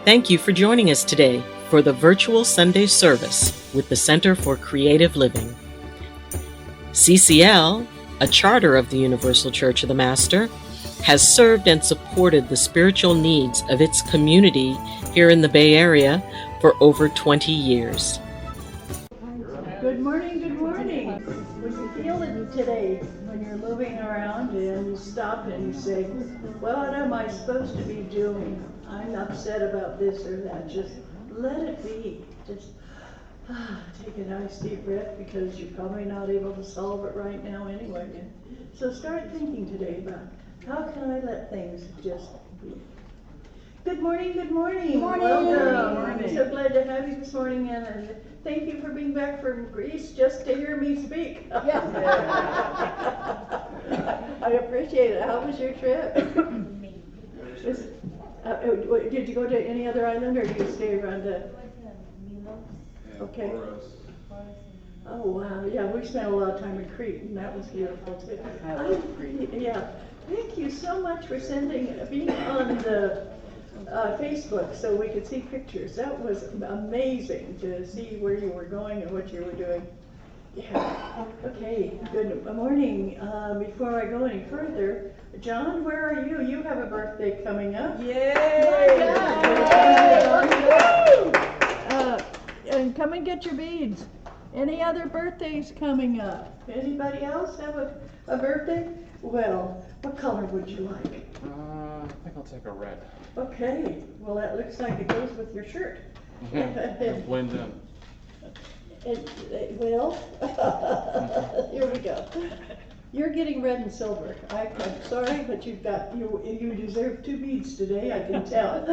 Thank you for joining us today for the virtual Sunday service with the Center for Creative Living. CCL, a charter of the Universal Church of the Master, has served and supported the spiritual needs of its community here in the Bay Area for over 20 years. Good morning, good morning. When you feel it today, when you're moving around and you stop and you say, what am I supposed to be doing? I'm upset about this or that. Just let it be. Just take a nice deep breath, because you're probably not able to solve it right now anyway. So start thinking today about, how can I let things just be? Good morning, good morning. Good morning. Welcome. I'm so glad to have you this morning, and thank you for being back from Greece just to hear me speak. Yeah. I appreciate it. How was your trip? Did you go to any other island, or did you stay around the... Okay. Oh wow, yeah, we spent a lot of time in Crete, and that was beautiful too. I love Crete. Yeah, thank you so much for being on the Facebook so we could see pictures. That was amazing to see where you were going and what you were doing. Yeah. Okay, good morning. Before I go any further, John, where are you? You have a birthday coming up. Yay! And come and get your beads. Any other birthdays coming up? Anybody else have a birthday? Well, what color would you like? I think I'll take a red. Okay, well that looks like it goes with your shirt. It'll blend in. Well, here we go. You're getting red and silver. I'm sorry, but you deserve 2 beads today, I can tell.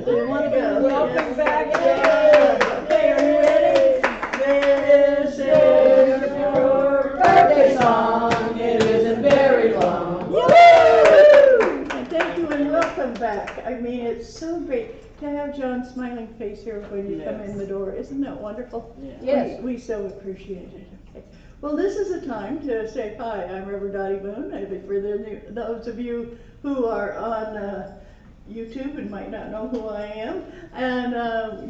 You want to go? Welcome back. Yeah. Okay, are you ready? This is your birthday song. It isn't very long. Woo! And thank you and welcome back. I mean, it's so great to have John's smiling face here when you come in the door. Isn't that wonderful? Yes. We so appreciate it. Okay. Well, this is a time to say hi. I'm Reverend Doti Boon. For those of you who are on YouTube and might not know who I am, and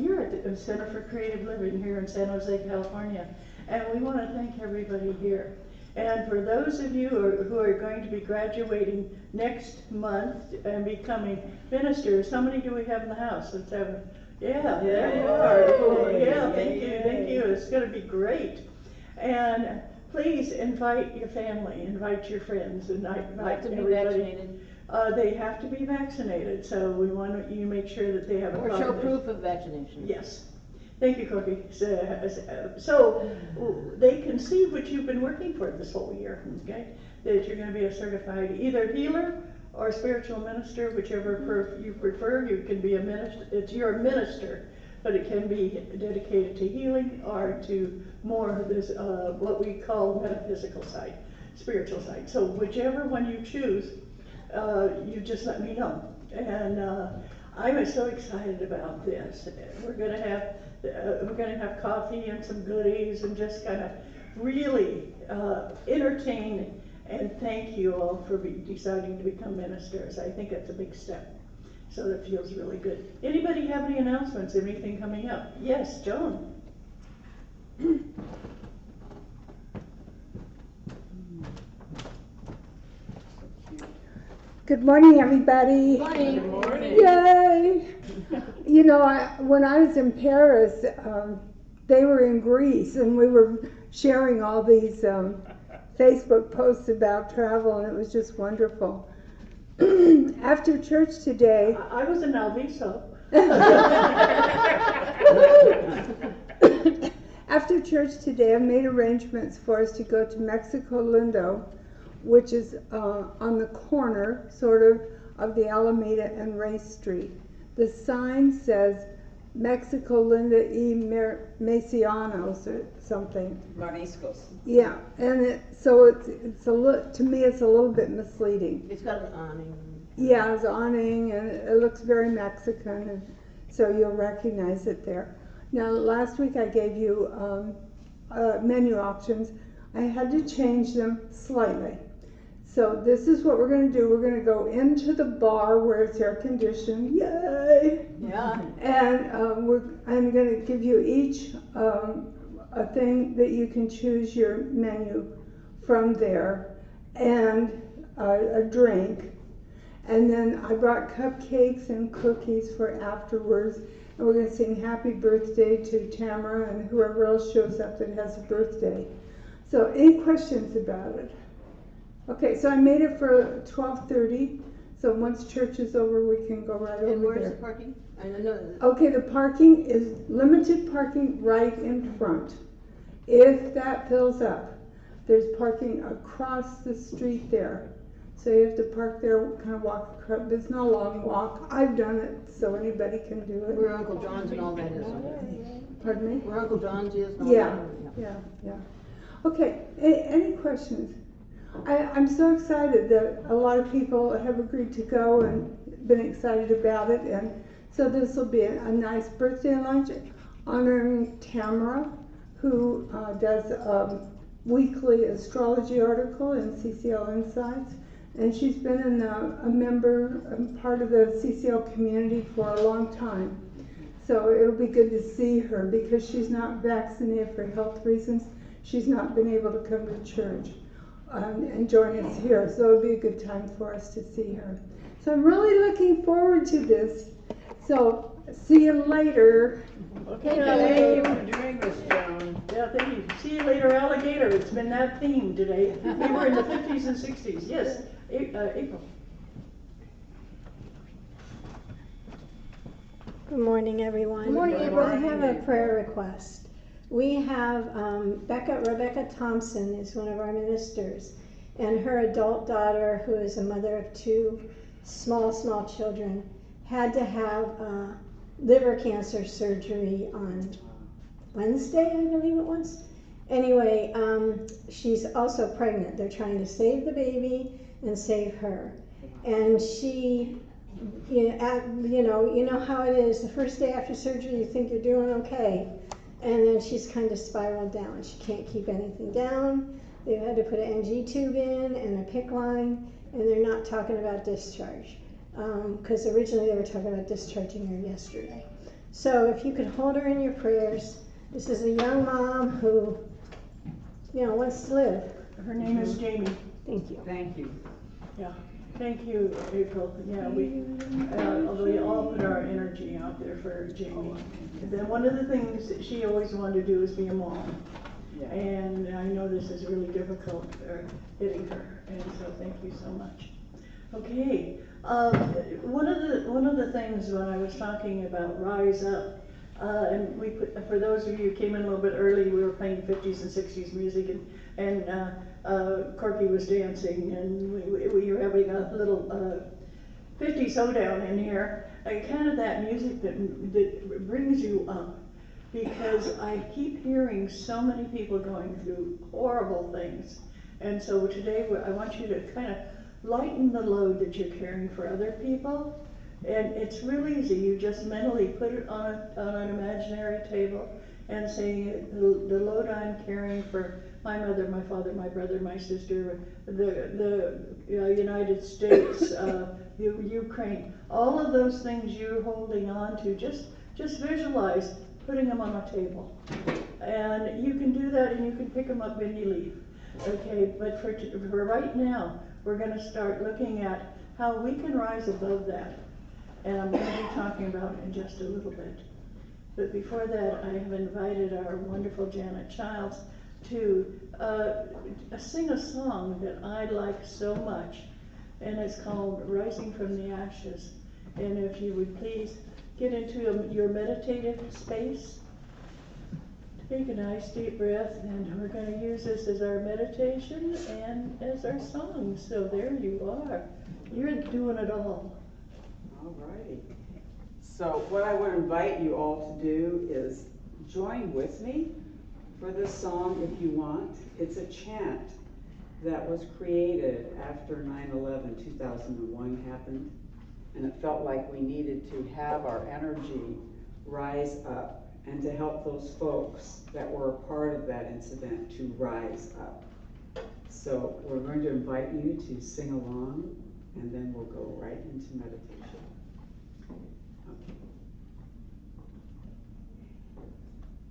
you're at the Center for Creative Living here in San Jose, California, and we want to thank everybody here. And for those of you who are going to be graduating next month and becoming ministers, how many do we have in the house? Let's have there you are. Cool. Yeah, thank you. It's going to be great. And please invite your family, invite your friends, and invite everybody. They have to be vaccinated, so we want you to make sure that they have Or show proof of vaccination. Yes. Thank you, Corky. So they can see what you've been working for this whole year, okay? That you're going to be a certified either healer or spiritual minister, whichever you prefer. You can be a minister. It's your minister, but it can be dedicated to healing or to more this what we call metaphysical side, spiritual side. So whichever one you choose, you just let me know. And I'm so excited about this. We're going to have coffee and some goodies and just kind of really entertain and thank you all for deciding to become ministers. I think that's a big step. So that feels really good. Anybody have any announcements? Anything coming up? Yes, Joan. Good morning, everybody. Good morning. Yay! You know, when I was in Paris, they were in Greece, and we were sharing all these Facebook posts about travel, and it was just wonderful. After church today... I was in Alviso. After church today, I made arrangements for us to go to Mexico Lindo, which is on the corner, sort of the Alameda and Race Street. The sign says Mexico Linda y Mesianos or something. Mariscos. Yeah, and it's a little, to me it's a little bit misleading. It's got an awning. Yeah, it's awning, and it looks very Mexican, and so you'll recognize it there. Now, last week I gave you menu options. I had to change them slightly. So this is what we're going to do. We're going to go into the bar where it's air conditioned. Yay! Yeah. And I'm going to give you each a thing that you can choose your menu from there, and a drink. And then I brought cupcakes and cookies for afterwards. And we're going to sing happy birthday to Tamara and whoever else shows up that has a birthday. So any questions about it? Okay, so I made it for 12:30. So once church is over, we can go right And over where's there. the parking? I don't know. Okay, the parking is limited parking right in front. If that fills up, there's parking across the street there. So you have to park there, kind of walk across. It's not a long walk. I've done it, so anybody can do it. Where Uncle John's and all that is. Pardon me? Where Uncle John's is and all Yeah, that. yeah. Okay, any questions? I'm so excited that a lot of people have agreed to go and been excited about it. And so this will be a nice birthday lunch honoring Tamara, who does a weekly astrology article in CCL Insights. And she's been a member, part of the CCL community for a long time. So it'll be good to see her because she's not vaccinated for health reasons. She's not been able to come to church and join us here. So it'll be a good time for us to see her. So I'm really looking forward to this. So see you later. Okay, Thank you for doing this, Joan. Yeah, thank you. See you later, alligator. It's been that theme today. We were in the 50s and 60s. Yes, April. Good morning, everyone. Good morning, April. I have a prayer request. We have Rebecca Thompson is one of our ministers, and her adult daughter, who is a mother of two small children, had to have liver cancer surgery on Wednesday, I believe it was. Anyway, she's also pregnant. They're trying to save the baby and save her. And she, you know how it is. The first day after surgery, you think you're doing okay. And then she's kind of spiraled down. She can't keep anything down. They've had to put an NG tube in and a PICC line, and they're not talking about discharge. Because originally they were talking about discharging her yesterday. So if you could hold her in your prayers. This is a young mom who, wants to live. Her name is Jamie. Thank you. Thank you. Yeah, thank you, April. Yeah, we all put our energy out there for Jamie. And then one of the things that she always wanted to do is be a mom. And I know this is really difficult hitting her, and so thank you so much. Okay, one of the things when I was talking about Rise Up, and we put, for those of you who came in a little bit early, we were playing 50s and 60s music, and Corky was dancing, and we were having a little 50s hoedown in here. Kind of that music that brings you up, because I keep hearing so many people going through horrible things. And so today I want you to kind of lighten the load that you're carrying for other people. And it's really easy. You just mentally put it on an imaginary table and say, the load I'm carrying for my mother, my father, my brother, my sister, the United States, Ukraine, all of those things you're holding on to, just visualize putting them on a table. And you can do that, and you can pick them up when you leave. Okay, but for right now, we're going to start looking at how we can rise above that. And I'm going to be talking about it in just a little bit. But before that, I have invited our wonderful Janet Childs to sing a song that I like so much, and it's called Rising from the Ashes. And if you would please get into your meditative space, take a nice deep breath, and we're going to use this as our meditation and as our song. So there you are. You're doing it all. All righty. So what I would invite you all to do is join with me for this song if you want. It's a chant that was created after 9/11, 2001 happened, and it felt like we needed to have our energy rise up and to help those folks that were a part of that incident to rise up. So we're going to invite you to sing along, and then we'll go right into meditation. Okay.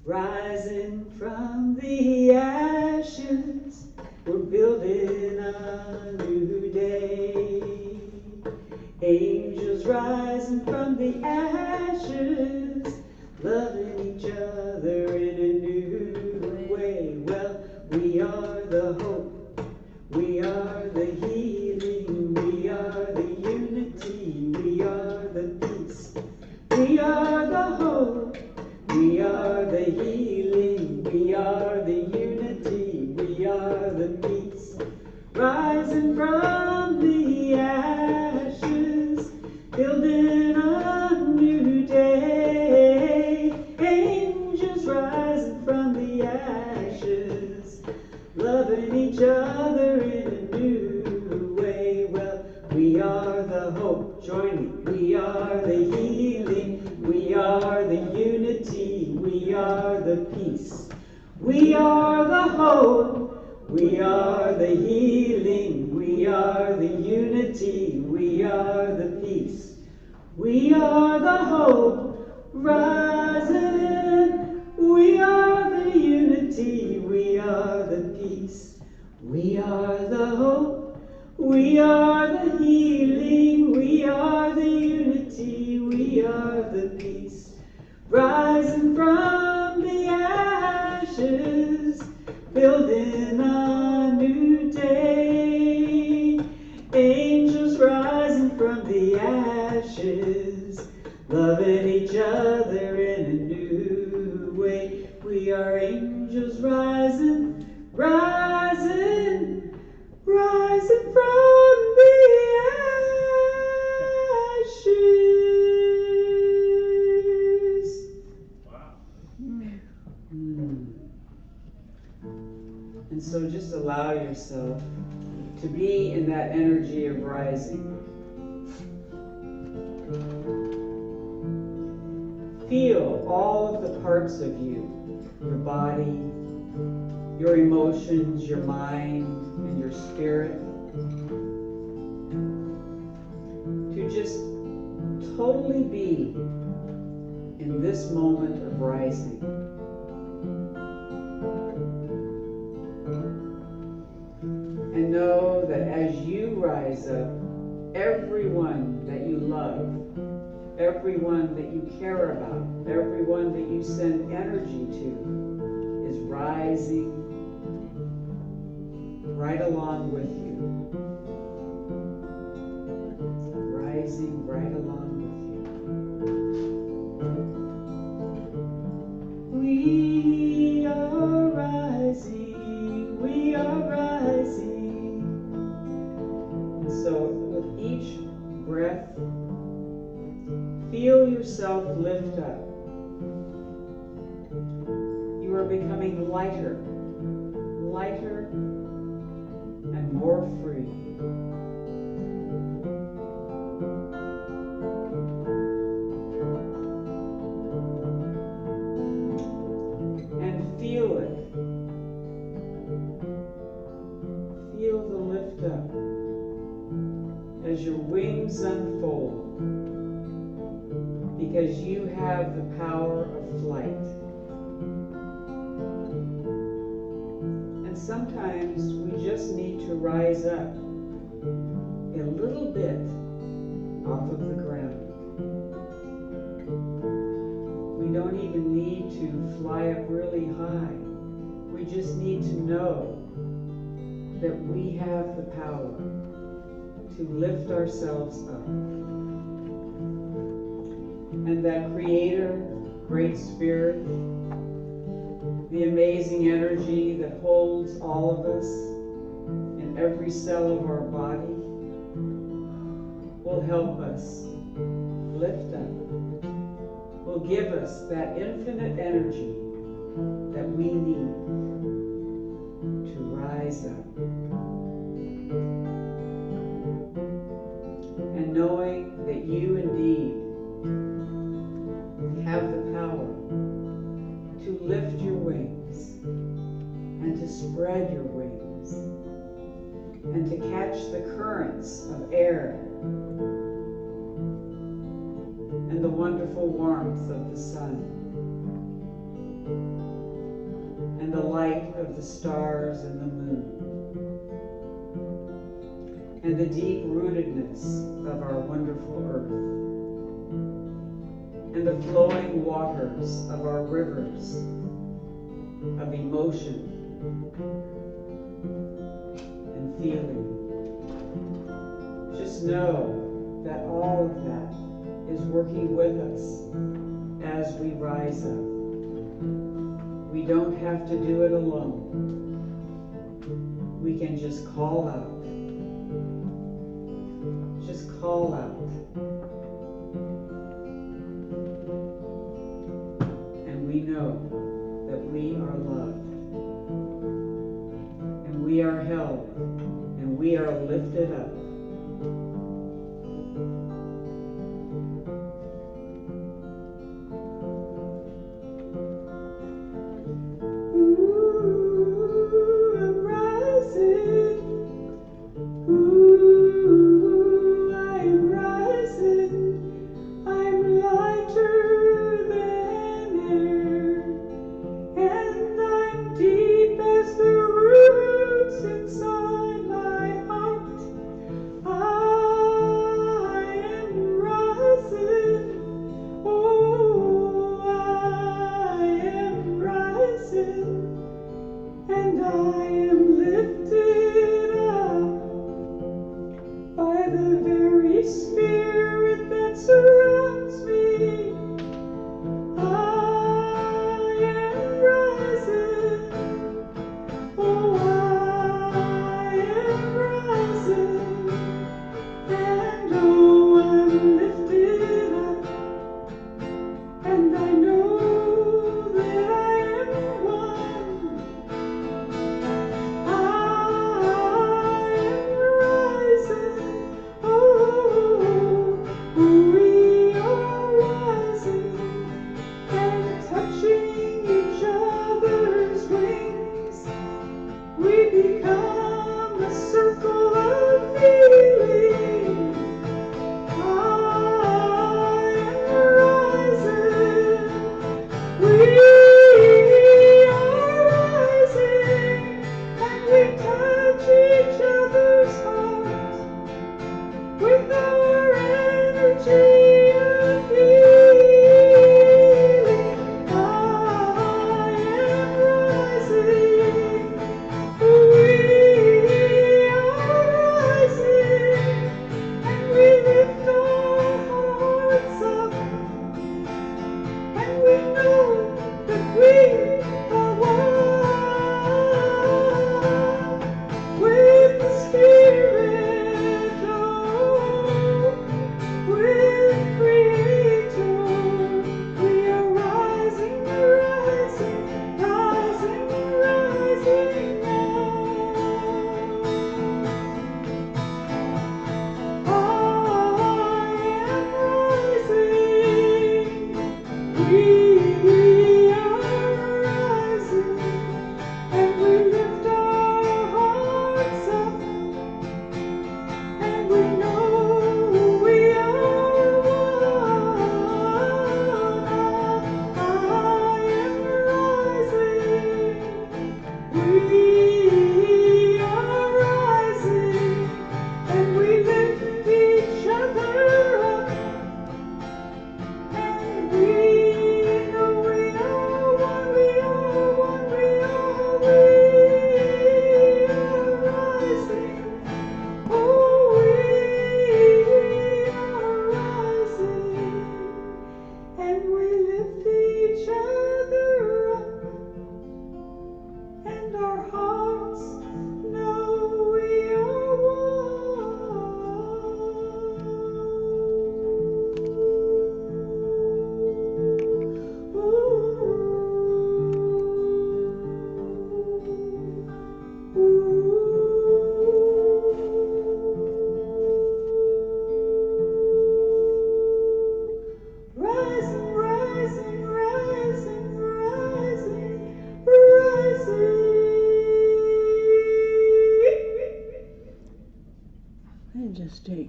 Rising from the ashes, we're building a new day. Angels rising from the ashes, loving each other in a new way. Well, we are the hope, we are the healing, we are the unity, we are the peace. We are the hope, we are the healing, we are the unity, we are the peace. Rising from the ashes, building a new day. Angels rising from the ashes, loving each other in a new way. Well, we are the hope, join me. We are the healing, we are the unity, we are the peace. We are the hope, we are the healing, we are the unity, we are the peace. We are the hope, rising, we are the unity, we are the peace. We are the hope, we are the healing, we are the unity, we are the peace. Rising from the ashes, building a new day. Angels rising from the ashes, loving each other in a new way. We are angels rising, rising, rising from the ashes. And so just allow yourself to be in that energy of rising. Feel all of the parts of you, your body, your emotions, your mind, and your spirit, to just totally be in this moment of rising. And know that as you rise up, everyone that you love, everyone that you care about, everyone that you send energy to is rising right along with you. Rising right along with you. We are rising, we are rising. So with each breath, feel yourself lift up. You are becoming lighter, lighter, and more free. And feel it. Feel the lift up as your wings unfold, because you have the power of flight. And sometimes we just need to rise up a little bit off of the ground. We don't even need to fly up really high. We just need to know that we have the power to lift ourselves up. And that Creator, Great Spirit, the amazing energy that holds all of us in every cell of our body, will help us lift up, will give us that infinite energy that we need to rise up. And knowing that you indeed have the power to lift your wings and to spread your wings and to catch the currents of air and the wonderful warmth of the sun and the light of the stars and the moon and the deep rootedness of our wonderful earth and the flowing waters of our rivers of emotion and feeling. Just know that all of that is working with us as we rise up. We don't have to do it alone. We can just call out. Just call out. And we know that we are loved. And we are held. And we are lifted up.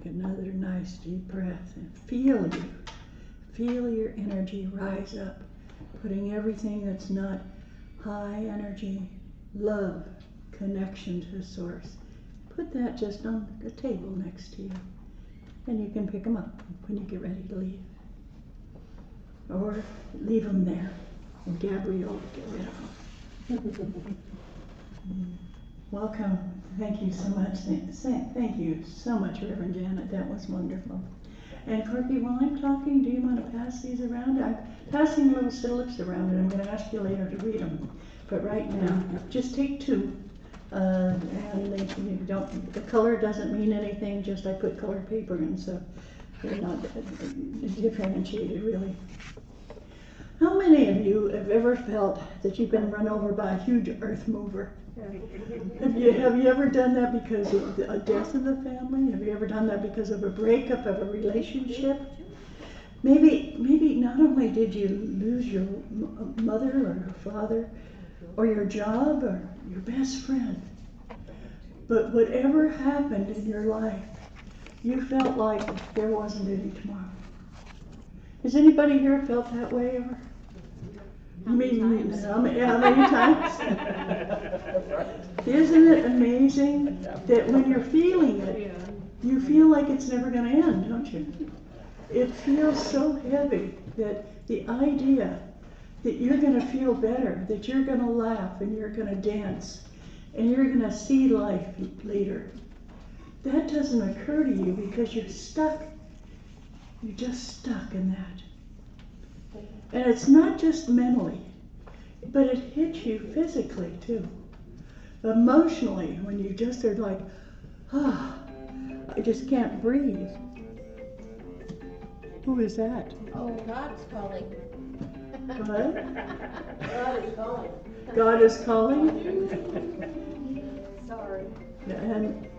Take another nice deep breath and feel your energy rise up, putting everything that's not high energy, love, connection to source. Put that just on the table next to you, and you can pick them up when you get ready to leave. Or leave them there, and Gabrielle will get rid of them. Welcome. Thank you so much. Thank you so much, Reverend Janet. That was wonderful. And Corky, while I'm talking, do you want to pass these around? I'm passing little slips around, and I'm going to ask you later to read them. But right now, just take two. And you don't. The color doesn't mean anything. Just I put colored paper in, so they're not differentiated really. How many of you have ever felt that you've been run over by a huge earth mover? Have you ever done that because of a death in the family? Have you ever done that because of a breakup of a relationship? Maybe not only did you lose your mother or your father or your job or your best friend, but whatever happened in your life, you felt like there wasn't any tomorrow. Has anybody here felt that way ever? How many times? Isn't it amazing that when you're feeling it, you feel like it's never going to end, don't you? It feels so heavy that the idea that you're going to feel better, that you're going to laugh and you're going to dance and you're going to see life later, that doesn't occur to you because you're stuck. You're just stuck in that. And it's not just mentally, but it hits you physically too. Emotionally, when you just are like, I just can't breathe. Who is that? Oh, God's calling. What? God is calling. God is calling? Sorry. And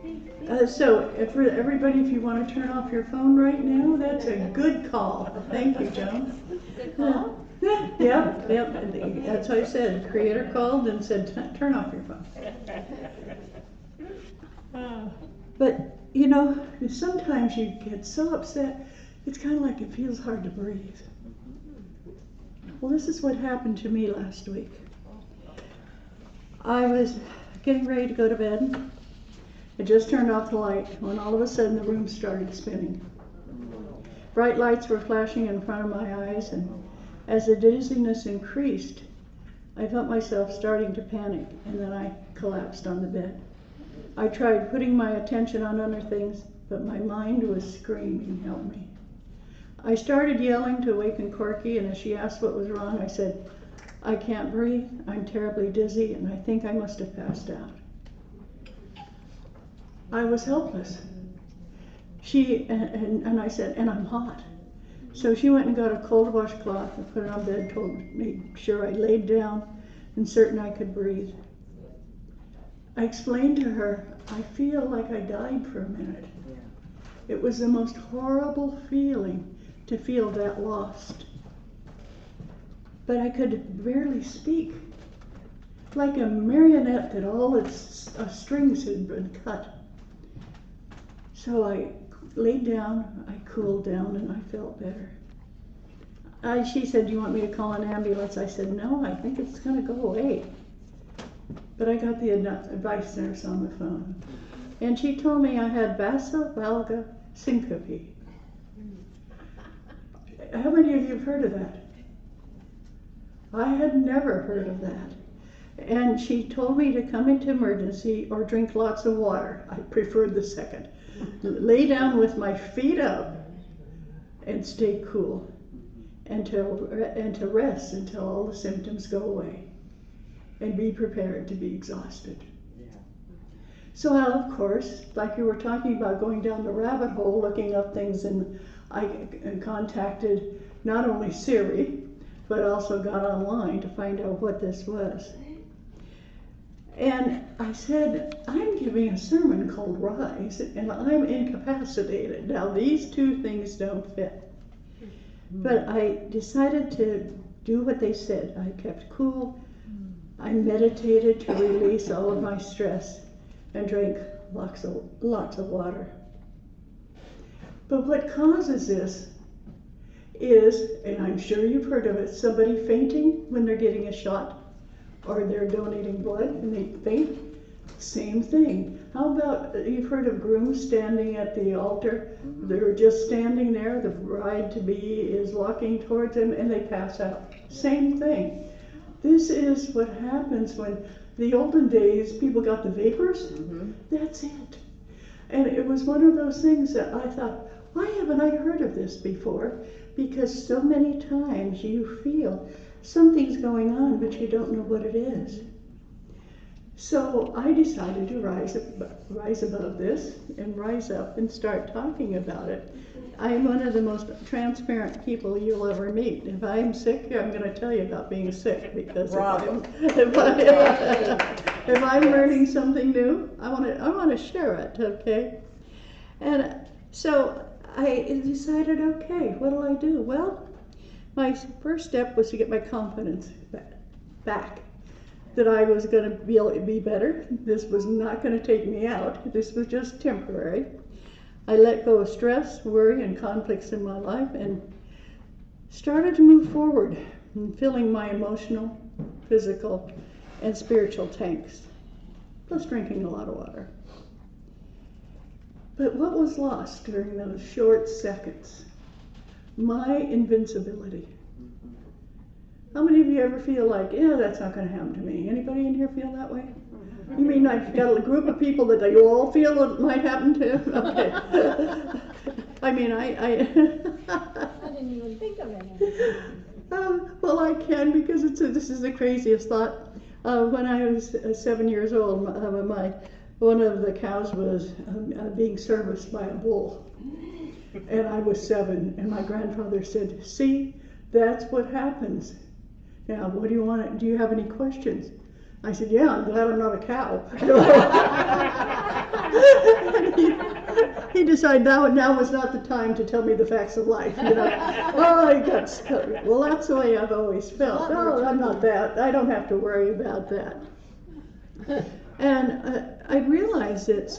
so, for everybody, if you want to turn off your phone right now, that's a good call. Thank you, Joan. Good call? Yep. That's what I said. Creator called and said, turn off your phone. But, you know, sometimes you get so upset, it's kind of like it feels hard to breathe. Well, this is what happened to me last week. I was getting ready to go to bed. I just turned off the light when all of a sudden the room started spinning. Bright lights were flashing in front of my eyes, and as the dizziness increased, I felt myself starting to panic, and then I collapsed on the bed. I tried putting my attention on other things, but my mind was screaming, help me. I started yelling to awaken Corky, and as she asked what was wrong, I said, I can't breathe, I'm terribly dizzy, and I think I must have passed out. I was helpless. And I said, and I'm hot. So she went and got a cold washcloth and put it on bed, made sure I laid down and certain I could breathe. I explained to her, I feel like I died for a minute. It was the most horrible feeling to feel that lost. But I could barely speak, like a marionette that all its strings had been cut. So I laid down, I cooled down, and I felt better. She said, do you want me to call an ambulance? I said, no, I think it's going to go away. But I got the advice nurse on the phone. And she told me I had vasovagal syncope. How many of you have heard of that? I had never heard of that. And she told me to come into emergency or drink lots of water. I preferred the second. Lay down with my feet up and stay cool and to rest until all the symptoms go away and be prepared to be exhausted. So of course, like you were talking about going down the rabbit hole looking up things, and I contacted not only Siri but also got online to find out what this was. And I said, I'm giving a sermon called Rise, and I'm incapacitated. Now, these two things don't fit. But I decided to do what they said. I kept cool. I meditated to release all of my stress and drank lots of water. But what causes this is, and I'm sure you've heard of it, somebody fainting when they're getting a shot, or they're donating blood and they faint. Same thing. How about, you've heard of grooms standing at the altar? They're just standing there, the bride-to-be is walking towards them, and they pass out. Same thing. This is what happens when, the olden days, people got the vapors. That's it. And it was one of those things that I thought, why haven't I heard of this before? Because so many times you feel something's going on, but you don't know what it is. So I decided to rise above this and rise up and start talking about it. I'm one of the most transparent people you'll ever meet. If I'm sick, I'm going to tell you about being sick, because if I'm learning something new, I want to share it, okay? And so I decided, okay, what'll I do? Well, my first step was to get my confidence back. That I was going to be able to be better. This was not going to take me out. This was just temporary. I let go of stress, worry, and conflicts in my life and started to move forward in filling my emotional, physical, and spiritual tanks, plus drinking a lot of water. But what was lost during those short seconds? My invincibility. How many of you ever feel like, yeah, that's not going to happen to me? Anybody in here feel that way? You mean I've got a group of people that you all feel it might happen to? Okay. I mean, I didn't even think of any. Well, I can, because this is the craziest thought. When I was 7 years old, one of the cows was being serviced by a bull. And I was 7, and my grandfather said, see, that's what happens. Now, what do you want? Do you have any questions? I said, yeah, I'm glad I'm not a cow. he decided now was not the time to tell me the facts of life. You know? Oh, I got stuck. Well, that's the way I've always felt. Oh, I'm not that. I don't have to worry about that. And I realized that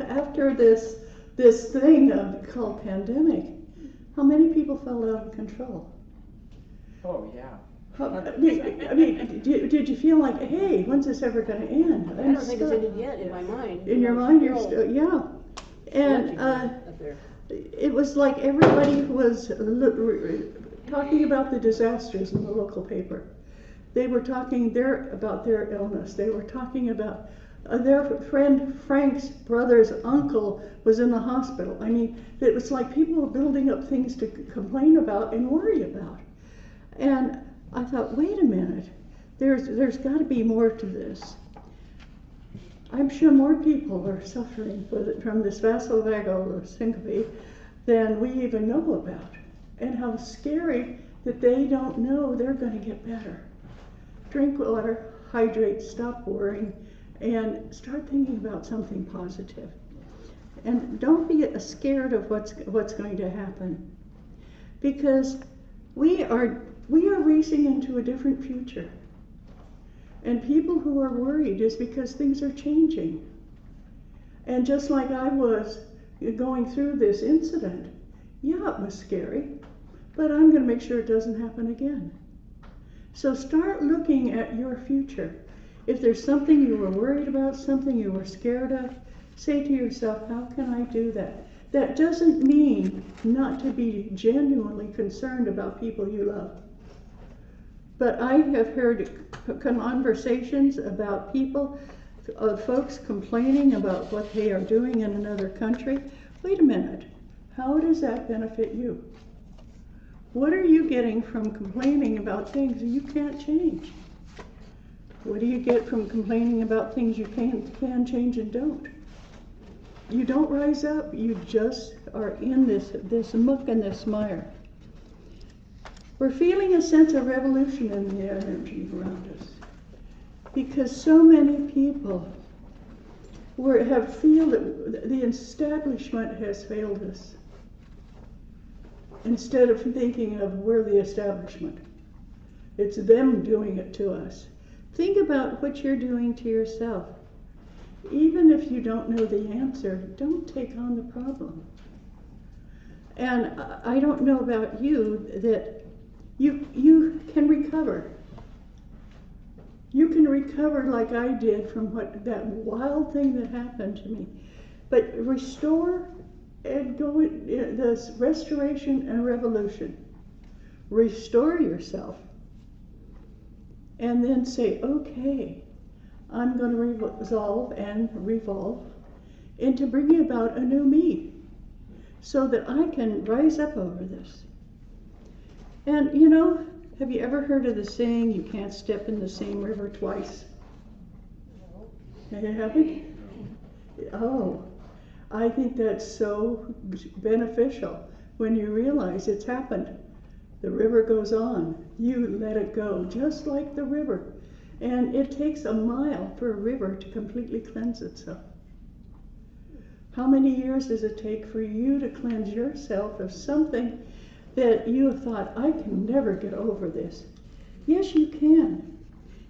after this thing called pandemic, how many people fell out of control? Oh, yeah. I mean, did you feel like, hey, when's this ever going to end? I don't think it's ended yet in my mind. In your mind, you're still, yeah. And it was like everybody was talking about the disasters in the local paper. They were talking about their illness. They were talking about their friend Frank's brother's uncle was in the hospital. I mean, it was like people were building up things to complain about and worry about. And I thought, wait a minute, there's got to be more to this. I'm sure more people are suffering from this vasovagal syncope than we even know about, and how scary that they don't know they're going to get better. Drink water, hydrate, stop worrying, and start thinking about something positive. And don't be scared of what's going to happen, because we are racing into a different future. And people who are worried is because things are changing. And just like I was going through this incident, yeah, it was scary, but I'm going to make sure it doesn't happen again. So start looking at your future. If there's something you were worried about, something you were scared of, say to yourself, how can I do that? That doesn't mean not to be genuinely concerned about people you love. But I have heard conversations about folks complaining about what they are doing in another country. Wait a minute, how does that benefit you? What are you getting from complaining about things you can't change? What do you get from complaining about things you can change and don't? You don't rise up, you just are in this muck and this mire. We're feeling a sense of revolution in the energy around us, because so many people feel that the establishment has failed us, instead of thinking of we're the establishment. It's them doing it to us. Think about what you're doing to yourself. Even if you don't know the answer, don't take on the problem. And I don't know about you, that you can recover. You can recover like I did from that wild thing that happened to me. But restore and go in this restoration and revolution. Restore yourself. And then say, okay, I'm going to resolve and revolve into bringing about a new me so that I can rise up over this. And you know, have you ever heard of the saying, you can't step in the same river twice? You haven't? Oh, I think that's so beneficial when you realize it's happened. The river goes on. You let it go, just like the river. And it takes a mile for a river to completely cleanse itself. How many years does it take for you to cleanse yourself of something that you have thought, I can never get over this? Yes, you can.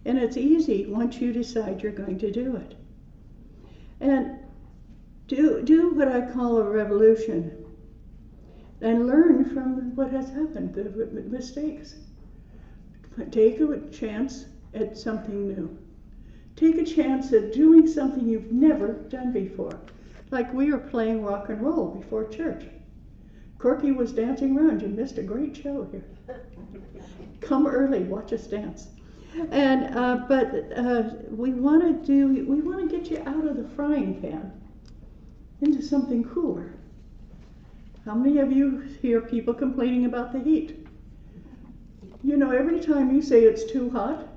And it's easy once you decide you're going to do it. And do what I call a revolution. And learn from what has happened, the mistakes. Take a chance at something new. Take a chance at doing something you've never done before. Like we were playing rock and roll before church. Corky was dancing around. You missed a great show here. Come early, watch us dance. And we want to get you out of the frying pan into something cooler. How many of you hear people complaining about the heat? You know, every time you say it's too hot,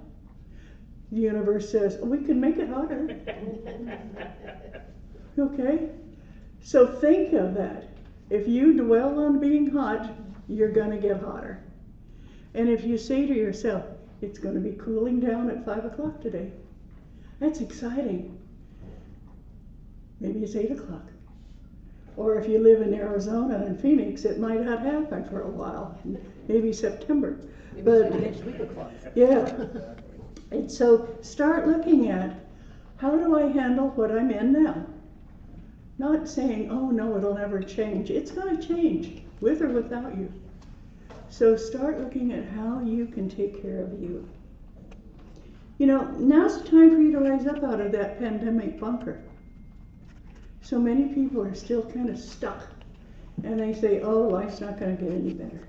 the universe says, we can make it hotter. Okay? So think of that. If you dwell on being hot, you're going to get hotter. And if you say to yourself, it's going to be cooling down at 5 o'clock today, that's exciting. Maybe it's 8 o'clock. Or if you live in Arizona and Phoenix, it might not happen for a while, maybe September. But Next week o'clock. yeah. And so start looking at, how do I handle what I'm in now? Not saying, oh no, it'll never change. It's going to change, with or without you. So start looking at how you can take care of you. You know, now's the time for you to rise up out of that pandemic bunker. So many people are still kind of stuck. And they say, oh, life's not going to get any better.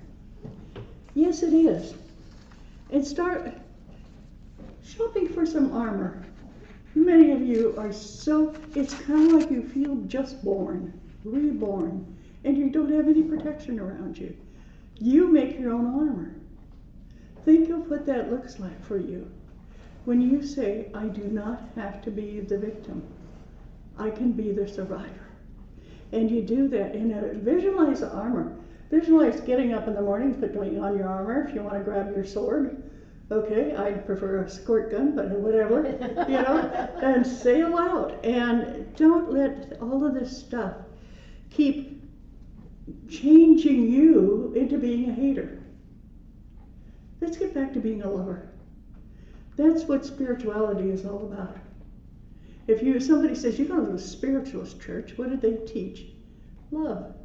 Yes, it is. And start shopping for some armor. Many of you are so, it's kind of like you feel just born, reborn, and you don't have any protection around you. You make your own armor. Think of what that looks like for you. When you say, I do not have to be the victim. I can be the survivor. And you do that, and visualize the armor. Visualize getting up in the morning, putting on your armor if you want to grab your sword. Okay, I'd prefer a squirt gun, but whatever, you know, and sail out. And don't let all of this stuff keep changing you into being a hater. Let's get back to being a lover. That's what spirituality is all about. If somebody says, you go to a spiritualist church, what did they teach? Love.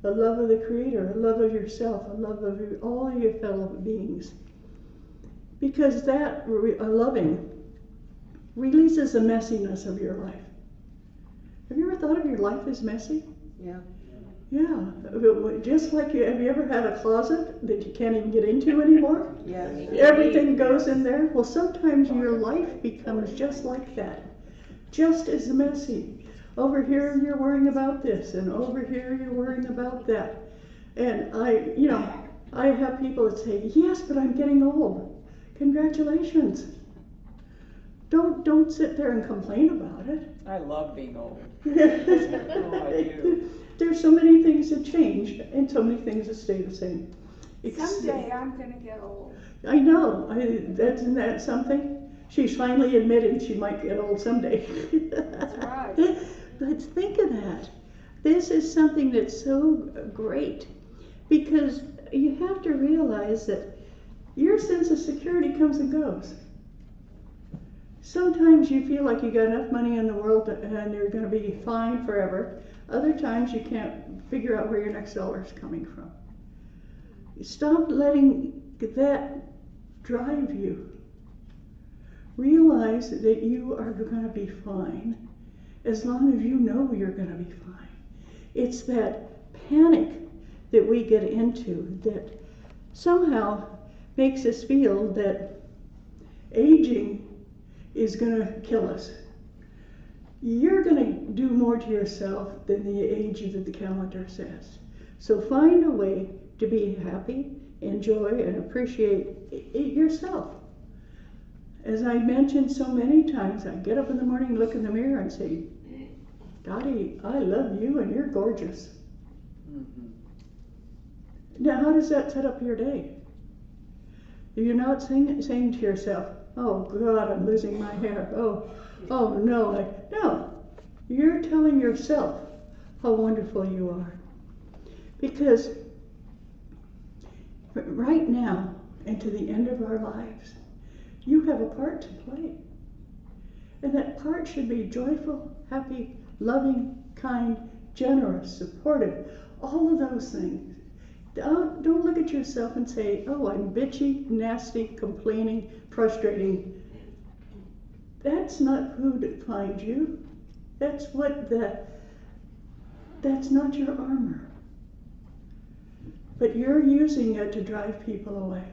The love of the Creator, a love of yourself, a love of all your fellow beings. Because that loving releases the messiness of your life. Have you ever thought of your life as messy? Yeah. Yeah. Just like have you ever had a closet that you can't even get into anymore? Yeah. Everything goes in there. Well, sometimes your life becomes just like that. Just as messy. Over here you're worrying about this, and over here you're worrying about that. And I have people that say, yes, but I'm getting old. Congratulations. Don't sit there and complain about it. I love being old. Oh, I do. There's so many things that change and so many things that stay the same. Someday I'm gonna get old. I know. Isn't that something? She's finally admitting she might get old someday. That's right. But think of that. This is something that's so great, because you have to realize that your sense of security comes and goes. Sometimes you feel like you got enough money in the world and you're going to be fine forever. Other times you can't figure out where your next dollar is coming from. Stop letting that drive you. Realize that you are going to be fine as long as you know you're going to be fine. It's that panic that we get into that somehow makes us feel that aging is going to kill us. You're going to do more to yourself than the age that the calendar says. So find a way to be happy, enjoy, and appreciate yourself. As I mentioned so many times, I get up in the morning, look in the mirror, and say, Dottie, I love you and you're gorgeous. Mm-hmm. Now, how does that set up your day? You're not saying to yourself, oh God, I'm losing my hair. Oh no. No, you're telling yourself how wonderful you are. Because right now and to the end of our lives, you have a part to play. And that part should be joyful, happy, loving, kind, generous, supportive, all of those things. Don't look at yourself and say, oh, I'm bitchy, nasty, complaining, frustrating. That's not who defines you. That's not your armor. But you're using it to drive people away.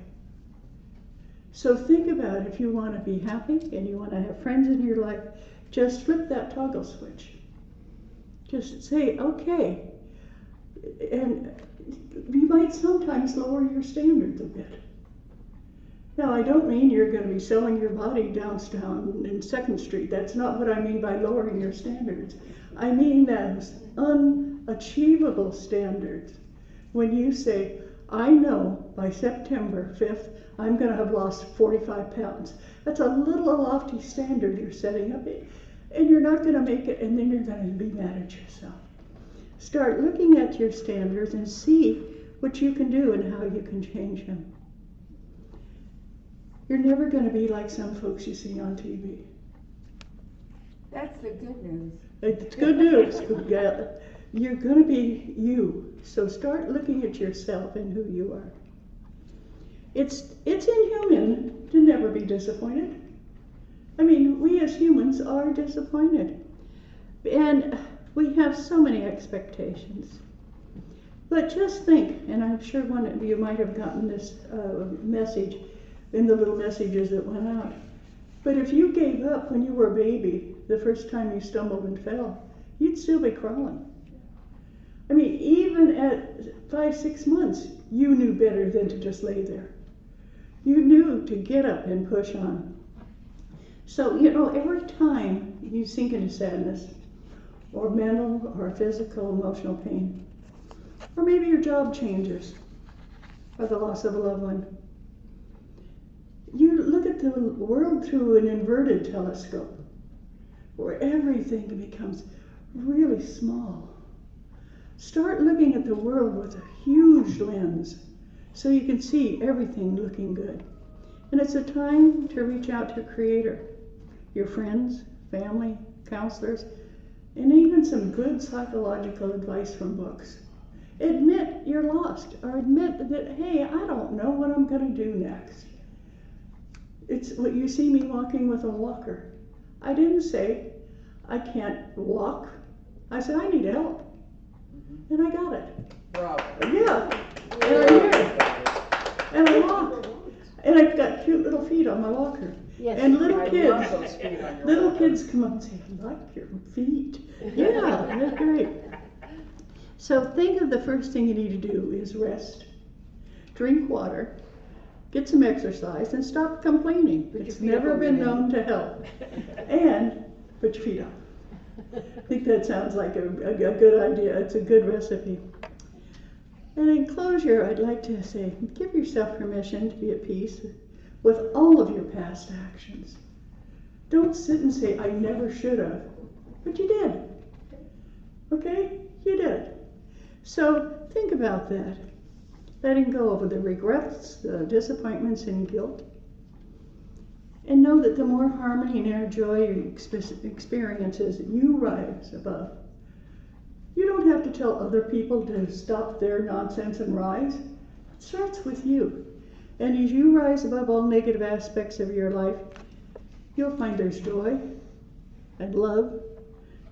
So think about if you want to be happy and you want to have friends in your life, just flip that toggle switch. Just say, okay. And you might sometimes lower your standards a bit. Now, I don't mean you're going to be selling your body downtown in 2nd Street. That's not what I mean by lowering your standards. I mean those unachievable standards. When you say, I know by September 5th, I'm going to have lost 45 pounds. That's a little lofty standard you're setting up, and you're not going to make it, and then you're going to be mad at yourself. Start looking at your standards and see what you can do and how you can change them. You're never going to be like some folks you see on TV. That's the good news. It's good news. You're going to be you. So start looking at yourself and who you are. It's inhuman to never be disappointed. I mean, we as humans are disappointed. And we have so many expectations. But just think, and I'm sure one of you might have gotten this message in the little messages that went out. But if you gave up when you were a baby, the first time you stumbled and fell, you'd still be crawling. I mean, even at 5-6 months, you knew better than to just lay there. You knew to get up and push on. So, every time you sink into sadness, or mental, or physical, emotional pain, or maybe your job changes, or the loss of a loved one, you look at the world through an inverted telescope, where everything becomes really small. Start looking at the world with a huge lens so you can see everything looking good. And it's a time to reach out to a creator, your friends, family, counselors, and even some good psychological advice from books. Admit you're lost, or admit that, hey, I don't know what I'm going to do next. It's what you see me walking with a walker. I didn't say I can't walk. I said I need help. And I got it. Bravo. Yeah. And I'm here. And I walk. And I've got cute little feet on my walker. Yes. And little I kids. love those feet on your Little walker. kids come up and say, I like your feet. Yeah, they're great. So think of the first thing you need to do is rest. Drink water. Get some exercise and stop complaining. Put your It's feet up never on been your known to help. And put your feet up. I think that sounds like a good idea. It's a good recipe. And in closure, I'd like to say, give yourself permission to be at peace with all of your past actions. Don't sit and say, I never should have. But you did. Okay? You did. So think about that. Letting go of the regrets, the disappointments, and guilt. And know that the more harmony and inner joy you experiences, you rise above. You don't have to tell other people to stop their nonsense and rise. It starts with you. And as you rise above all negative aspects of your life, you'll find there's joy and love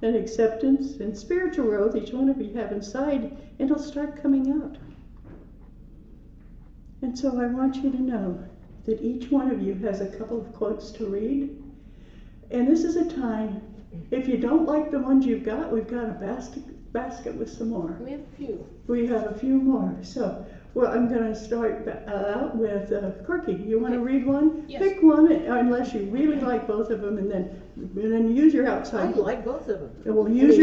and acceptance and spiritual growth each one of you have inside, and it'll start coming out. And so I want you to know that each one of you has a couple of quotes to read. And this is a time, if you don't like the ones you've got, we've got a basket with some more. We have a few. We have a few more. So, well, I'm going to start out with Corky. You want to read one? Yes. Pick one, unless you really like both of them, and then use your I outside voice. like both of them. Well, use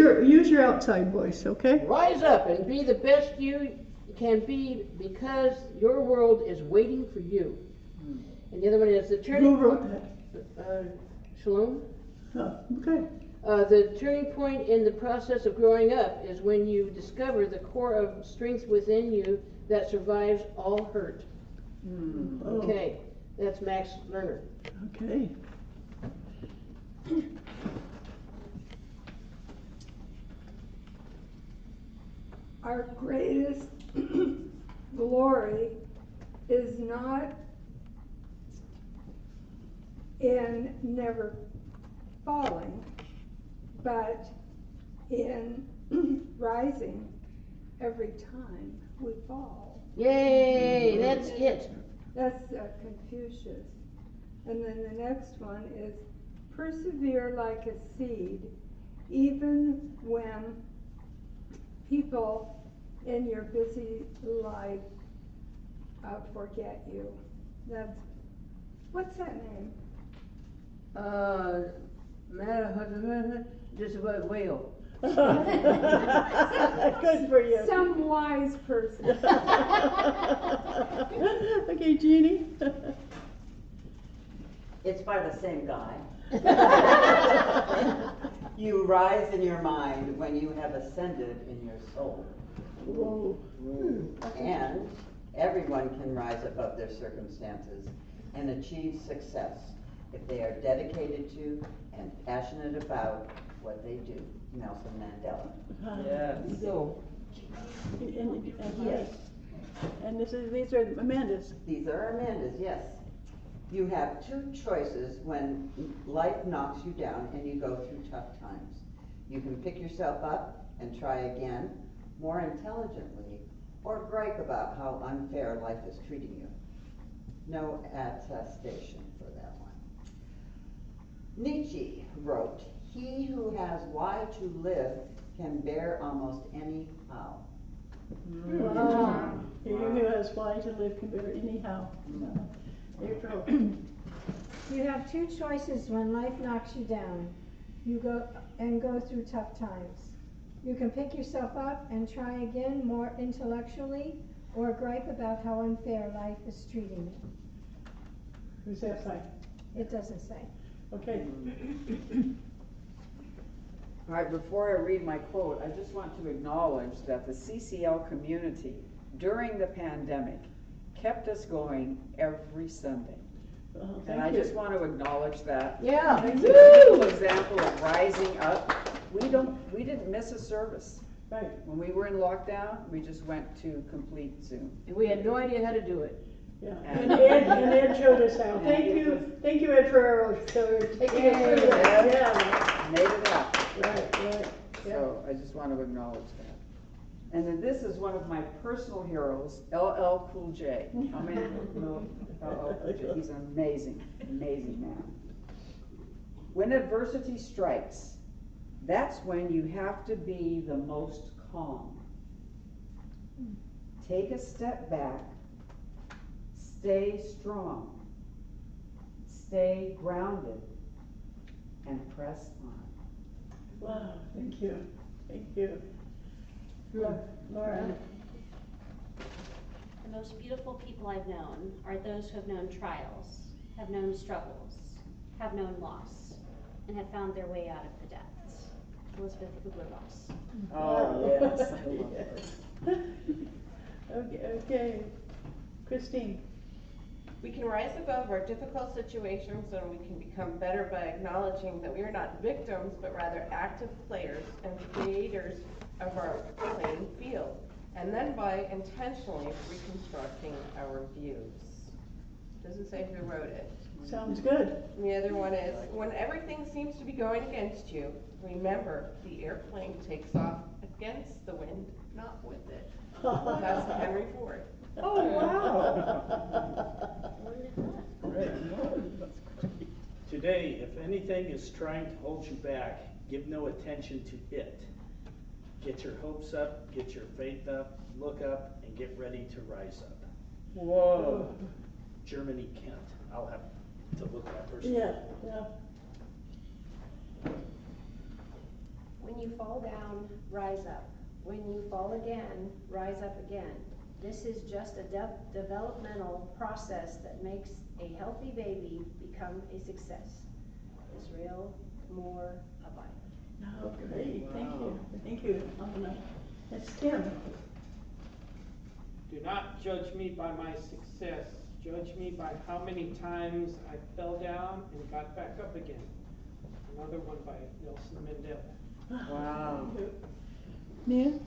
your outside voice, okay? Rise up and be the best you can be, because your world is waiting for you. And the other one is the turning. Who wrote that? Shalom. Oh, okay. The turning point in the process of growing up is when you discover the core of strength within you that survives all hurt. Oh, Okay, that's Max Lerner. okay. Our greatest glory is not in never falling, but in rising every time we fall. Yay, that's it. That's Confucius. And then the next one is persevere like a seed, even when people in your busy life forget you. That's, what's that name? Just about whale. Good for you. Some wise person. Okay, Jeannie. It's by the same guy. You rise in your mind when you have ascended in your soul. Whoa. And everyone can rise above their circumstances and achieve success if they are dedicated to and passionate about what they do. Nelson Mandela. Yes. Go. Yes. And these are Amanda's. These are Amanda's, yes. You have two choices when life knocks you down and you go through tough times. You can pick yourself up and try again, more intelligently, or gripe about how unfair life is treating you. No attestation for that one. Nietzsche wrote, "He who has why to live can bear almost any how." Wow. He who has why to live can bear anyhow. April. You have two choices when life knocks you down. You go through tough times. You can pick yourself up and try again more intellectually, or gripe about how unfair life is treating you. Who's that by? It doesn't say. Okay. All right, before I read my quote, I just want to acknowledge that the CCL community during the pandemic kept us going every Sunday. Well, And I just want to acknowledge that. Yeah. It's a beautiful example of rising up. We didn't miss a service. Right. When we were in lockdown, we just went to complete Zoom. And we had no idea how to do it. Yeah. And- And Ed showed us how. And Thank it you. was- Thank you, Ed Ferrero, for taking us through that. Yeah. Made it happen. Right. Yeah. So I just want to acknowledge that. And then this is one of my personal heroes, LL Cool J. How many know LL Cool J? He's an amazing, amazing man. When adversity strikes, that's when you have to be the most calm. Take a step back, stay strong, stay grounded, and press on. Wow. Thank you. Thank you. Laura. The most beautiful people I've known are those who have known trials, have known struggles, have known loss, and have found their way out of the depths. Elizabeth Kubler-Ross. Oh, yes, I love her. Okay. Christine. We can rise above our difficult situations, and we can become better by acknowledging that we are not victims, but rather active players and creators of our playing field, and then by intentionally reconstructing our views. Doesn't say who wrote it. Sounds good. And the other one is, when everything seems to be going against you, remember the airplane takes off against the wind, not with it. That's Henry Ford. Oh, wow. Today, if anything is trying to hold you back, give no attention to it. Get your hopes up, get your faith up, look up, and get ready to rise up. Whoa. Germany Kent. I'll have to look that first. Yeah, yeah. When you fall down, rise up. When you fall again, rise up again. This is just a developmental process that makes a healthy baby become a success. Israel Moore Abide. Oh, great. Thank you. Thank you. That's Tim. Do not judge me by my success. Judge me by how many times I fell down and got back up again. Another one by Nelson Mandela. Wow. Nia?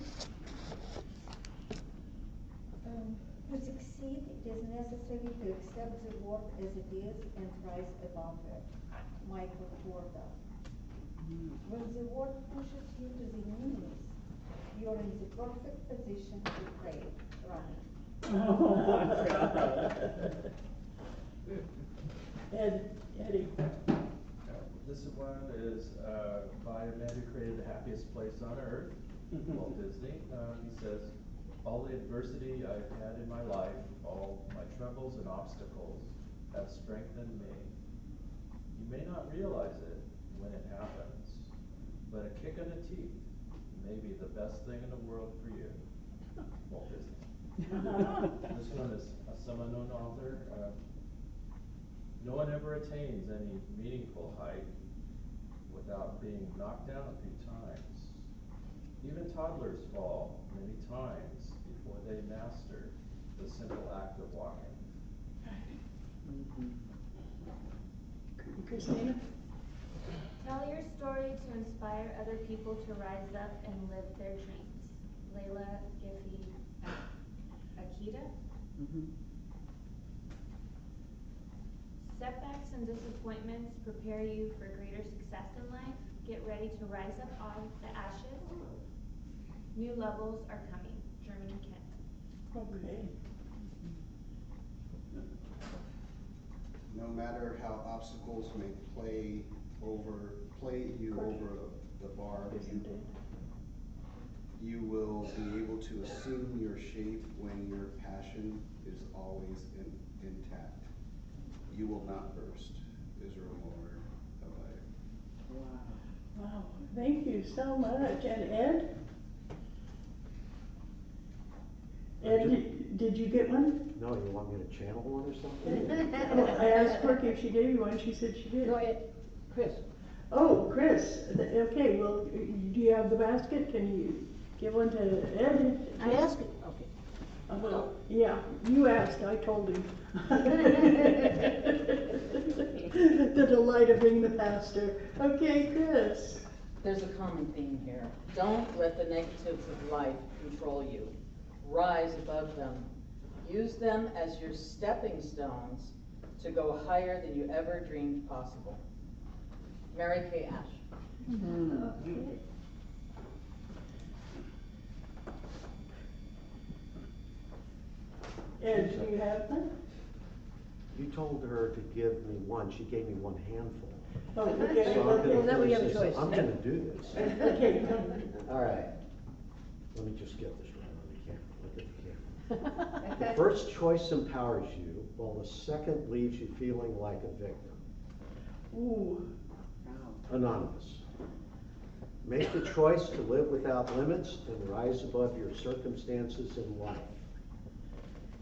To succeed, it is necessary to accept the world as it is and rise above it. Michael Jordan. When the world pushes you to the knees, you are in the perfect position to pray. Right. Eddie. This one is by a man who created the happiest place on earth, Walt Disney. He says, all the adversity I've had in my life, all my troubles and obstacles have strengthened me. You may not realize it when it happens, but a kick in the teeth may be the best thing in the world for you. Walt Disney. This one is a some-unknown author. No one ever attains any meaningful height without being knocked down a few times. Even toddlers fall many times before they master the simple act of walking. Christina? Tell your story to inspire other people to rise up and live their dreams. Layla Giffey Akita. Setbacks and disappointments prepare you for greater success in life. Get ready to rise up off the ashes. New levels are coming. Germany Kent. Okay. No matter how obstacles may play you over the bar, you will be able to assume your shape when your passion is always intact. You will not burst. Israel Moore Abide. Wow. Wow. Thank you so much. And Ed? Ed, did you get one? No, you want me to channel one or something? I asked Corky if she gave you one. She said she did. Go ahead, Chris. Oh, Chris. Okay, well, do you have the basket? Can you give one to Ed? I asked it. Okay. Yeah, you asked. I told him. The delight of being the pastor. Okay, Chris. There's a common theme here. Don't let the negatives of life control you. Rise above them. Use them as your stepping stones to go higher than you ever dreamed possible. Mary Kay Ash. Okay. Ed, do you have one? You told her to give me one. She gave me one handful. Oh, okay. So Well, now we have a choice. I'm going to do this. Okay. All right. Let me just get this right on the camera. Look at the camera. The first choice empowers you, while the second leaves you feeling like a victim. Ooh. Anonymous. Make the choice to live without limits and rise above your circumstances in life.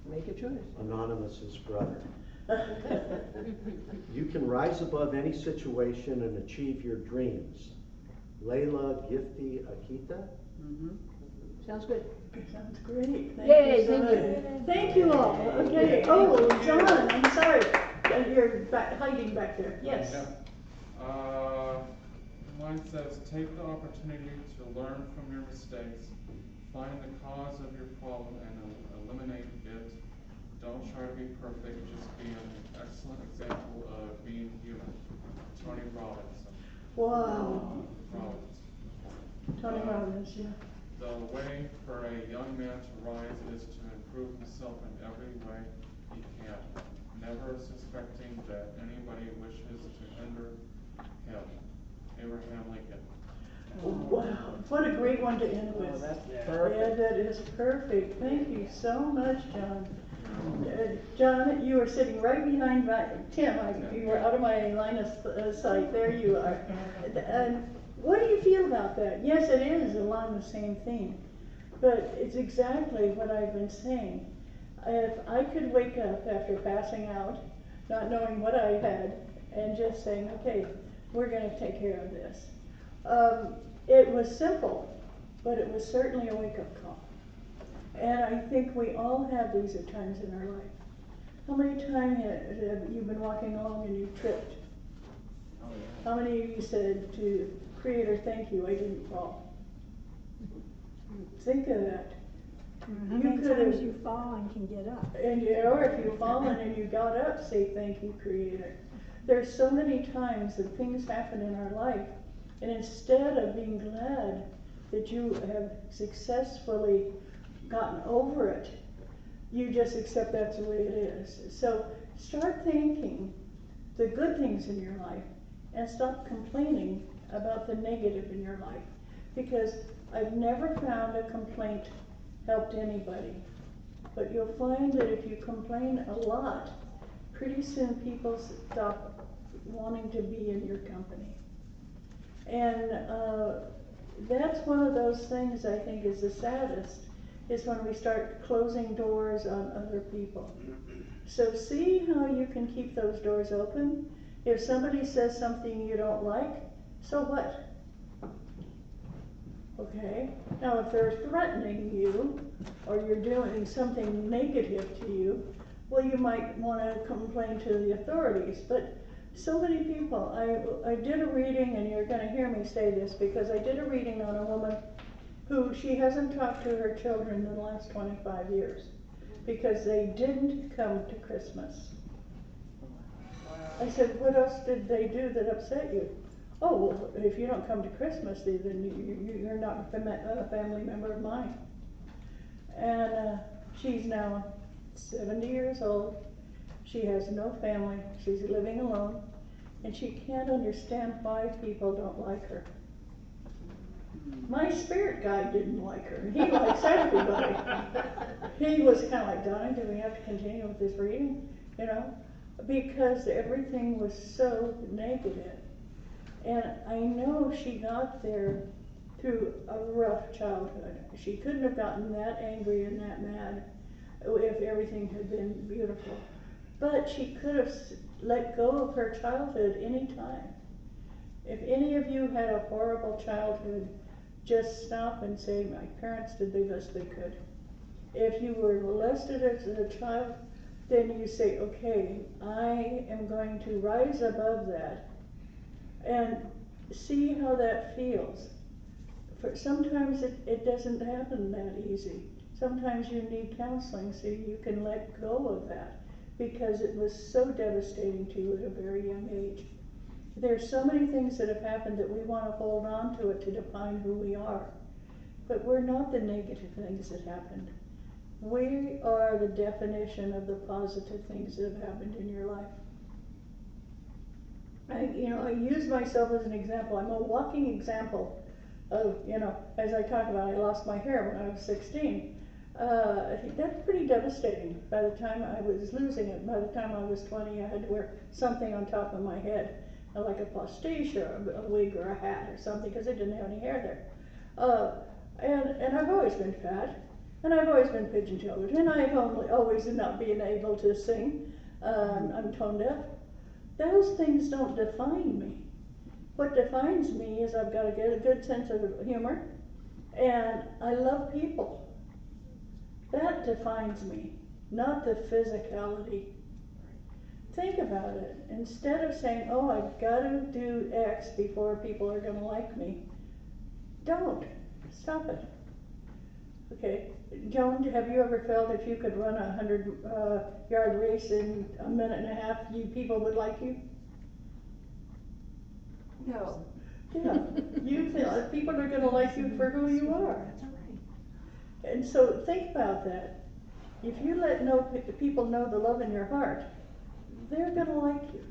Make a choice. Anonymous's brother. You can rise above any situation and achieve your dreams. Layla Giffey Akita. Sounds good. Sounds great. Yay, you so thank much. you. Thank you all. Okay. Oh, John, I'm sorry. You're hiding back there. Yes. Mine says, take the opportunity to learn from your mistakes, find the cause of your problem and eliminate it. Don't try to be perfect, just be an excellent example of being human. Tony Robbins. Wow. Robbins. Tony Robbins, yeah. The way for a young man to rise is to improve himself in every way he can, never suspecting that anybody wishes to hinder him. Abraham Lincoln. Wow, what a great one to end with. That's Yeah, perfect. that is perfect. Thank you so much, John. John, you were sitting right behind Tim. You were out of my line of sight. There you are. What do you feel about that? Yes, it is along the same theme, but it's exactly what I've been saying. If I could wake up after passing out, not knowing what I had, and just saying, okay, we're going to take care of this. It was simple, but it was certainly a wake-up call. And I think we all have these at times in our life. How many times have you been walking along and you tripped? Oh, yeah. How many of you said to Creator, thank you, I didn't fall? Think of that. How many times you fall and can get up? Or if you've fallen and you got up, say thank you, Creator. There's so many times that things happen in our life, and instead of being glad that you have successfully gotten over it, you just accept that's the way it is. So start thinking the good things in your life and stop complaining about the negative in your life, because I've never found a complaint helped anybody. But you'll find that if you complain a lot, pretty soon people stop wanting to be in your company. And that's one of those things I think is the saddest, is when we start closing doors on other people. So see how you can keep those doors open. If somebody says something you don't like, so what? Okay, now if they're threatening you, or you're doing something negative to you, well, you might want to complain to the authorities. But so many people, I did a reading, and you're going to hear me say this, because I did a reading on a woman who she hasn't talked to her children in the last 25 years because they didn't come to Christmas. I said, what else did they do that upset you? Oh, well, if you don't come to Christmas, then you're not a family member of mine. And she's now 70 years old. She has no family. She's living alone. And she can't understand why people don't like her. My spirit guide didn't like her. He likes everybody. He was kind of like, Donna, do we have to continue with this reading? You know, because everything was so negative. And I know she got there through a rough childhood. She couldn't have gotten that angry and that mad if everything had been beautiful. But she could have let go of her childhood any time. If any of you had a horrible childhood, just stop and say, my parents did the best they could. If you were molested as a child, then you say, okay, I am going to rise above that and see how that feels. Sometimes it doesn't happen that easy. Sometimes you need counseling so you can let go of that, because it was so devastating to you at a very young age. There's so many things that have happened that we want to hold on to it to define who we are. But we're not the negative things that happened. We are the definition of the positive things that have happened in your life. I use myself as an example. I'm a walking example of, as I talk about, I lost my hair when I was 16. That's pretty devastating. By the time I was losing it, by the time I was 20, I had to wear something on top of my head, like a postiche or a wig or a hat or something, because I didn't have any hair there. And I've always been fat, and I've always been pigeon-toed, and I've always not been able to sing. I'm tone deaf. Those things don't define me. What defines me is I've got a good sense of humor, And I love people. That defines me, not the physicality. Think about it. Instead of saying, oh, I've got to do X before people are going to like me, don't. Stop it. Okay, Joan, have you ever felt if you could run a 100-yard race in a minute and a half, people would like you? No. Yeah, you feel people are going to like you for who you are. And so think about that. If you let people know the love in your heart, they're going to like you.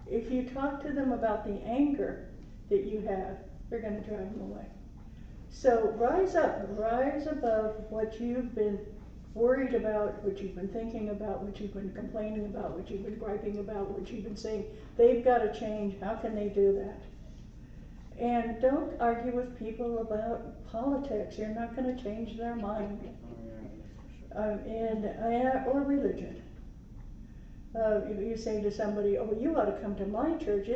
If you talk to them about the anger that you have, they're going to drive them away. So rise up, rise above what you've been worried about, what you've been thinking about, what you've been complaining about, what you've been griping about, what you've been saying. They've got to change. How can they do that? And don't argue with people about politics. You're not going to change their mind. Or religion. If you say to somebody, oh, you ought to come to my church,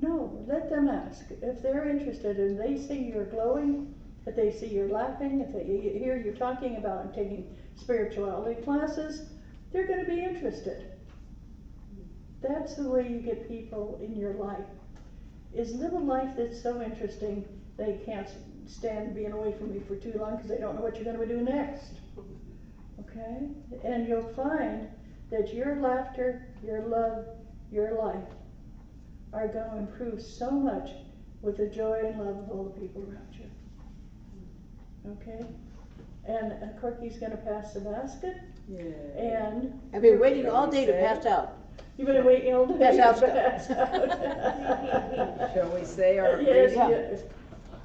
no, let them ask. If they're interested and they see you're glowing, if they see you're laughing, if they hear you talking about taking spirituality classes, they're going to be interested. That's the way you get people in your life. Is live a life that's so interesting they can't stand being away from you for too long because they don't know what you're going to do next. Okay? And you'll find that your laughter, your love, your life are going to improve so much with the joy and love of all the people around you. Okay? And Corky's going to pass the basket. Yeah. And I've been waiting all day to pass out. You've been waiting all day Pass out to pass out. Shall we say our Yes, Yeah. yes.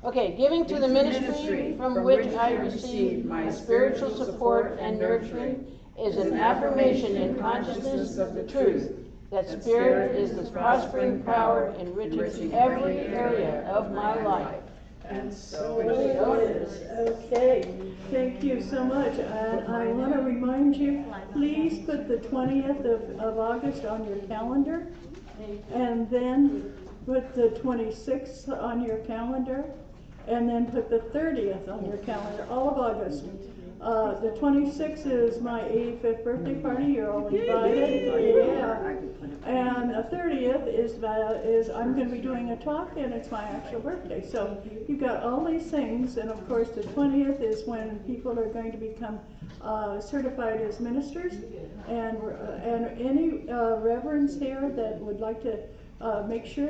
Okay, giving to the ministry from which I receive my spiritual support and nurturing is an affirmation in consciousness of the truth that Spirit is the prospering power enriching every area of my life. And so it is. Okay, thank you so much. And I want to remind you, please put the 20th of August on your calendar, and then put the 26th on your calendar, and then put the 30th on your calendar, all of August. The 26th is my 85th birthday party. You're all invited. Yeah. And the 30th is I'm going to be doing a talk, and it's my actual birthday. So you've got all these things, and of course the 20th is when people are going to become certified as ministers, and any reverends here that would like to make sure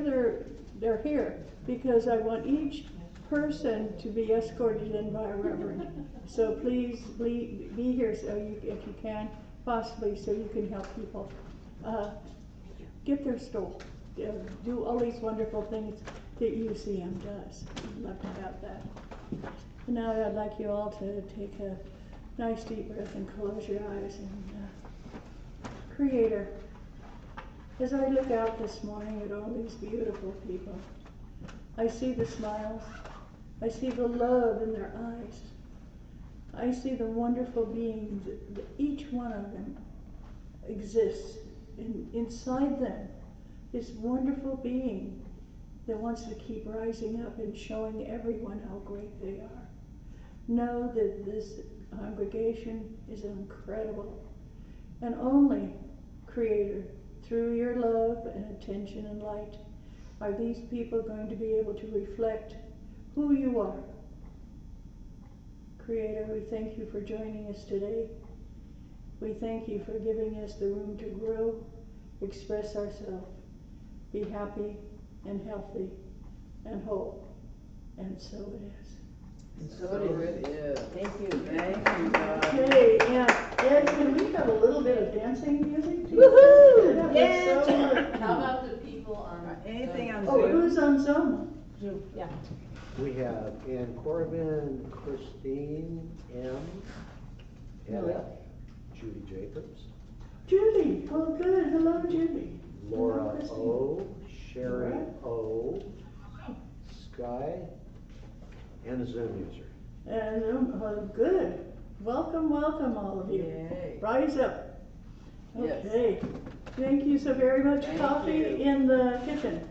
they're here, because I want each person to be escorted in by a reverend. So please be here so if you can, possibly so you can help people get their stole. Do all these wonderful things that UCM does. I'd love to have that. And now I'd like you all to take a nice deep breath and close your eyes. And Creator, as I look out this morning at all these beautiful people, I see the smiles. I see the love in their eyes. I see the wonderful beings that each one of them exists inside them. This wonderful being that wants to keep rising up and showing everyone how great they are. Know that this congregation is incredible. And only, Creator, through your love and attention and light, are these people going to be able to reflect who you are. Creator, we thank you for joining us today. We thank you for giving us the room to grow, express ourselves, be happy and healthy and whole. And so it is. And so it is. Thank you. Thank you, God. Okay, and Ed, can we have a little bit of dancing music? Woohoo! Yeah. Yeah. How about the people on anything on Oh, Zoom? who's on Zoom? Zoom, yeah. We have Ann Corbin, Christine M, Ed F, Judy Jacobs, Judy. Oh, good. Hello, Judy. Laura Hello, O, Sherry O, Sky, and a Zoom user. And good. Welcome, all of you. Yay. Rise up. Yes. Okay. Thank you so very much. Thank Coffee you. in the kitchen.